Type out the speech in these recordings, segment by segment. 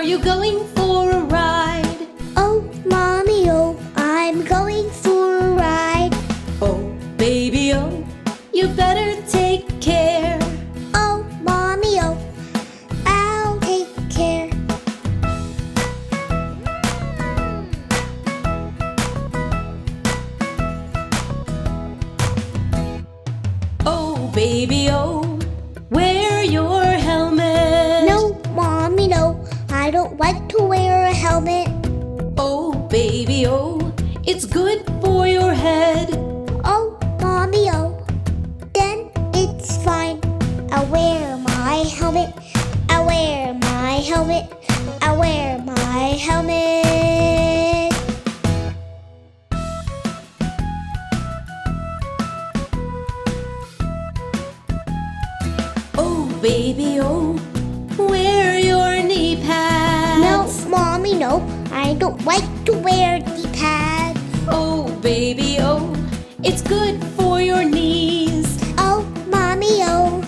you going for a ride? Oh, Mommy, oh, I'm going for a ride. Oh, baby, oh, you better take care. Oh, Mommy, oh, I'll take care. Oh, baby, oh, wear your helmet. No, Mommy, no, I don't like to wear a helmet. Oh, baby, oh, it's good for your head. Oh, Mommy, oh, then it's fine. I'll wear my helmet. I'll wear my helmet. I'll wear my helmet. Oh, baby, oh, wear your knee pads. No, Mommy, no, I don't like to wear knee pads. Oh, baby, oh, it's good for your knees. Oh, Mommy, oh,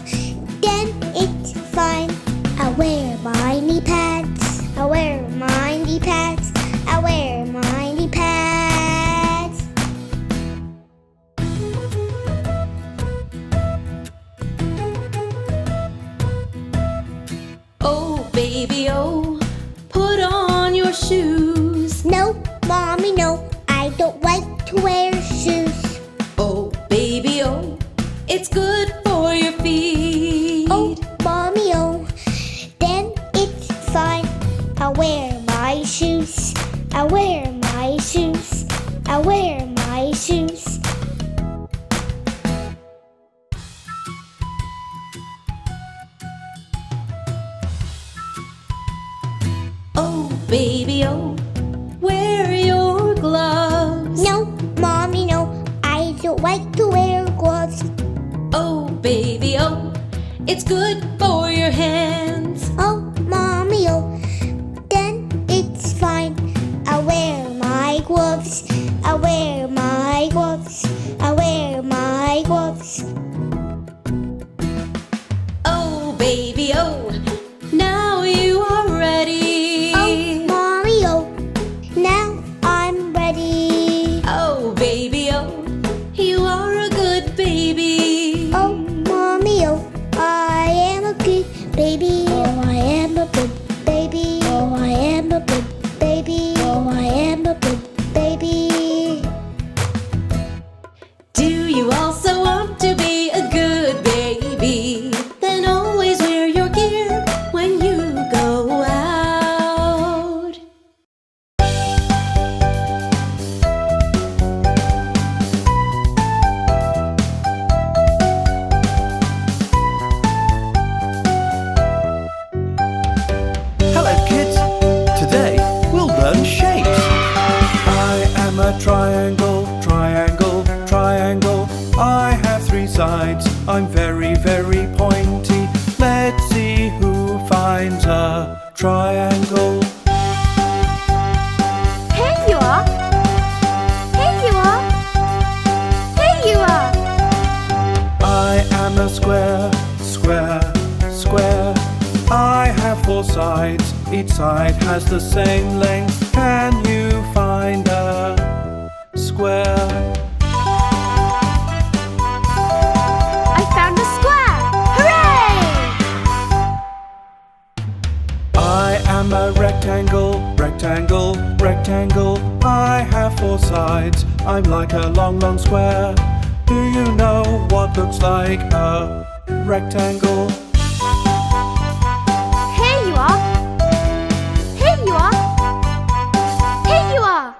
then it's fine. I'll wear my knee pads. I'll wear my knee pads. I'll wear my knee pads. Oh, baby, oh, put on your shoes. No, Mommy, no, I don't like to wear shoes. Oh, baby, oh, it's good for your feet. Oh, Mommy, oh, then it's fine. I'll wear my shoes. I'll wear my shoes. I'll wear my shoes. Oh, baby, oh, wear your gloves. No, Mommy, no, I don't like to wear gloves. Oh, baby, oh, it's good for your hands. Oh, Mommy, oh, then it's fine. I'll wear my gloves. I'll wear my gloves. I'll wear my gloves. Oh, baby, oh, now you are ready. Oh, Mommy, oh, now I'm ready. Oh, baby, oh, you are a good baby. Oh, Mommy, oh, I am a good baby. Oh, I am a good baby. Oh, I am a good baby. Oh, I am a good baby. Do you also want to be a good baby? Then always wear your gear when you go out. Hello kids! Today we'll learn shapes. I am a triangle, triangle, triangle. I have three sides, I'm very, very pointy. Let's see who finds a triangle. Here you are. Here you are. Here you are. I am a square, square, square. I have four sides, each side has the same length. Can you find a square? I found a square. Hooray! I am a rectangle, rectangle, rectangle. I have four sides, I'm like a long, long square. Do you know what looks like a rectangle? Here you are. Here you are. Here you are.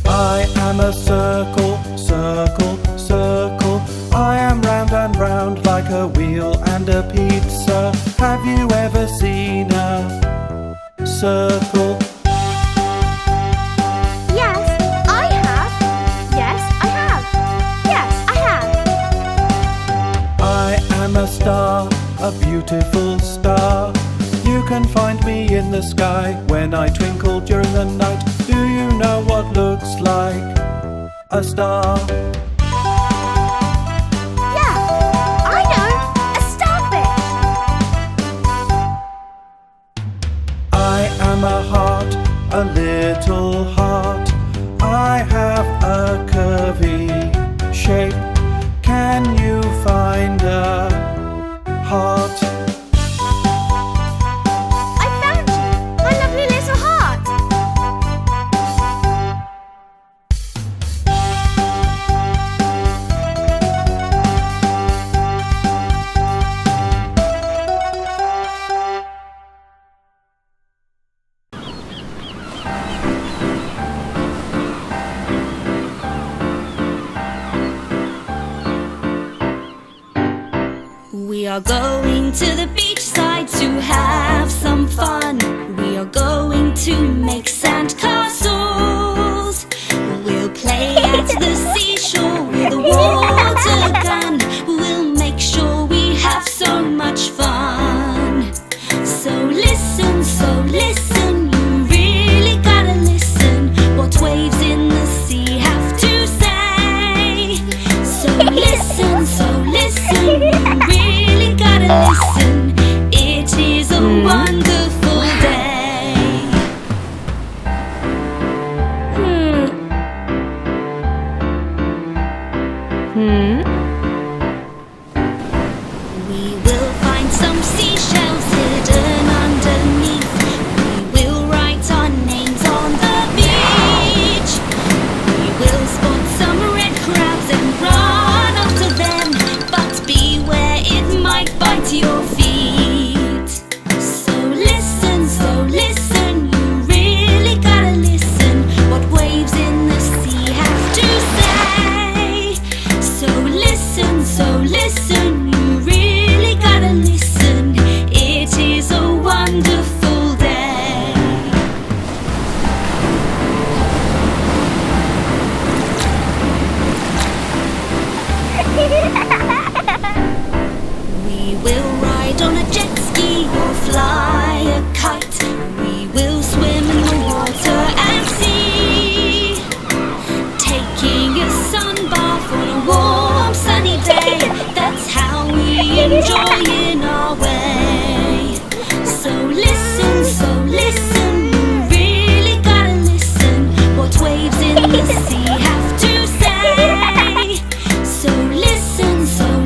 I am a circle, circle, circle. I am round and round like a wheel and a pizza. Have you ever seen a circle? Yes, I have. Yes, I have. Yes, I have. I am a star, a beautiful star. You can find me in the sky when I twinkle during the night. Do you know what looks like a star? Yeah, I know. A starfish. I a little heart. I have a curvy shape. Can you find a heart? I found you, my lovely little heart. We are going to the beachside to have some fun. We are going to make sand castles. We'll play at the seashore with a water gun. We'll make sure we have so much fun. So listen, you really gotta listen. What waves in the sea have to say. So listen, you really gotta listen. It is a wonderful day. We will find some seashells hidden underneath. We will write our names on the beach. We will spot some red crabs and run after them, but beware, it might bite your feet. So listen, you really gotta listen. What waves in the sea have to say. So listen, you really gotta listen. It is a wonderful day. We will ride on a jet ski or fly a kite. We will swim in the water and see. Taking a sun bath on a warm sunny day. That's how we enjoy in our way. So listen, you really gotta listen. What waves in the sea have to say. So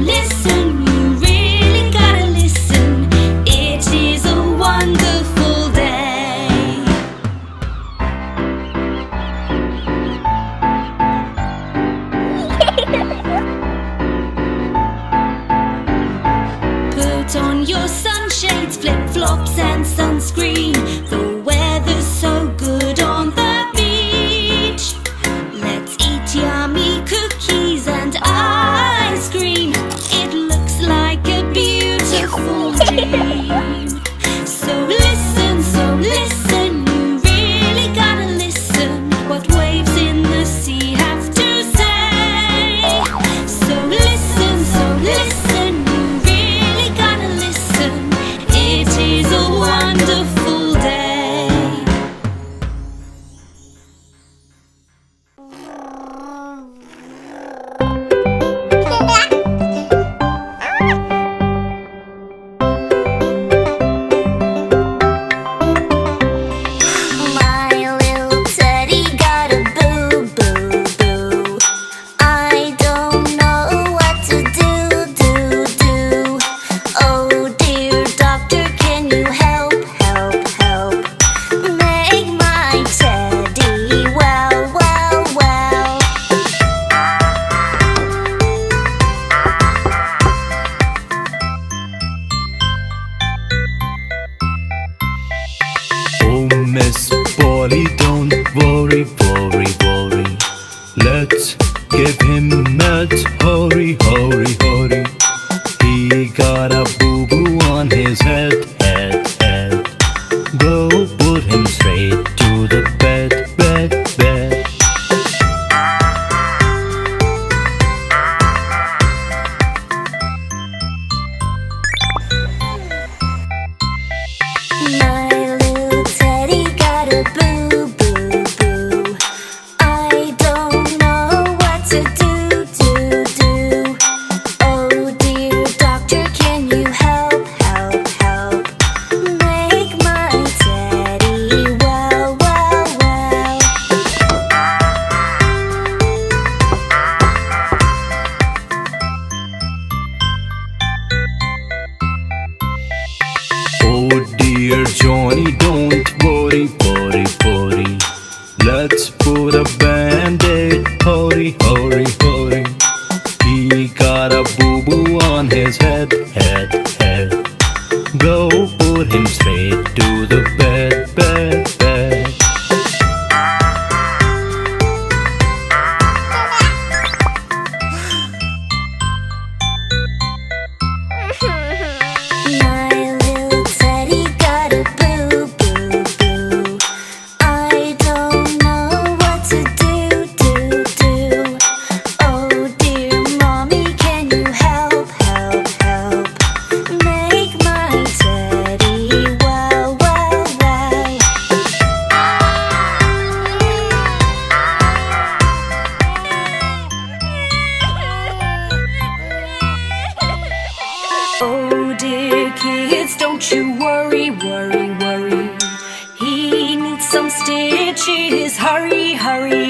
listen, you really gotta listen. It is a wonderful day. Put on your sunshades, flip-flops and sunscreen. The weather's so good on the beach. Let's eat yummy cookies and ice cream. It looks like a beautiful dream. So listen, you really gotta listen. What waves in the sea have to say. So listen, you really gotta listen. It is a wonderful day. My little teddy got a boo. I don't know what to do. Oh dear doctor, can you help? Make my teddy well. Oh, Miss Polly, don't worry. Let's give him meds. Hurry. He got a boo-boo on his head. Go put him straight to the bed. My little teddy got a boo. I don't know what to do. Oh dear doctor, can you help? Make my teddy well. Mommy, don't worry, worry, worry. Let's put a band-aid. Hurry, hurry, hurry. He got a boo-boo on his head, head, head. Go put him straight to the bed, bed, bed. My little teddy got a boo, boo, boo. I don't know what to do, do, do. Oh dear mommy, can you help, help, help? Make my teddy wow, wow, wow. Oh dear kids, don't you worry, worry, worry. He needs some stitches. Hurry, hurry,